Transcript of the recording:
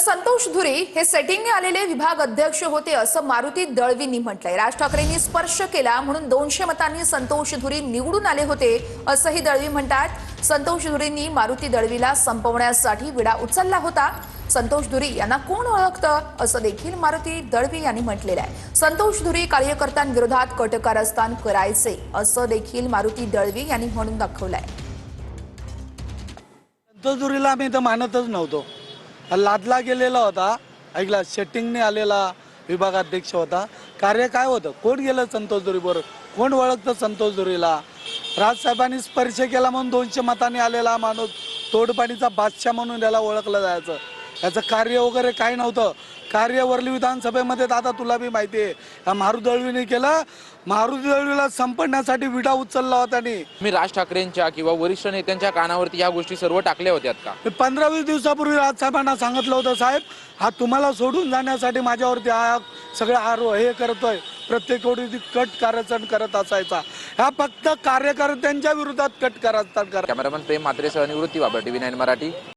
संतोष धुरी हे सेटिंगने आलेले विभाग अध्यक्ष होते असं मारुती दळवींनी म्हटलंय। राज ठाकरेंनी स्पर्श केला म्हणून 200 मतांनी संतोष धुरी निवडून आले होते असंही दळवी म्हणतात। संतोष धुरींनी मारुती दळवीला संपवण्यासाठी विडा उचलला होता। संतोष धुरी यांना कोण ओळखतं असं देखील मारुती दळवी यांनी म्हटलेलं आहे। संतोष धुरी कार्यकर्त्यांविरोधात कट कारस्थान करायचे असं देखील मारुती दळवी यांनी म्हणून दाखवलंय। संतोष धुरीला आम्ही तर मानतच नव्हतो। लादला गेलेला होता, ऐकला सेटिंगने आलेला विभागाध्यक्ष होता। कार्य काय होतं, कोण गेलं संतोष धुरी बरोबर, कोण ओळखतं संतोष धुरीला? राजसाहेबांनी स्पर्श केला म्हणून 200 मतांनी आलेला माणूस तोडपाणीचा बादशाह म्हणून त्याला ओळखलं जायचं। याचं कार्य वगैरे काय नव्हतं। कार्य वरली विधानसभेमध्ये दादा तुला बी माहिती आहे, मारुती दळवीने केलं। मारुती दळवीला संपवण्यासाठी विडा उचलला होता। मी राज ठाकरेंच्या किंवा वरिष्ठ नेत्यांच्या कानावरती या गोष्टी सर्व टाकल्या होत्यात का? 15-20 दिवसापूर्वी राजसाहेबांना सांगितलं होतं, साहेब हा तुम्हाला सोडून जाण्यासाठी माझ्यावरती हा सगळं हे करतोय, प्रत्येक वेळी कट कारस्थान करत असायचा। हा फक्त कार्यकर्त्यांच्या विरोधात कट कारस्थान करा। कॅमेरामन प्रेम मात्रेसह निवृत्ती बाबर, TV9 मराठी।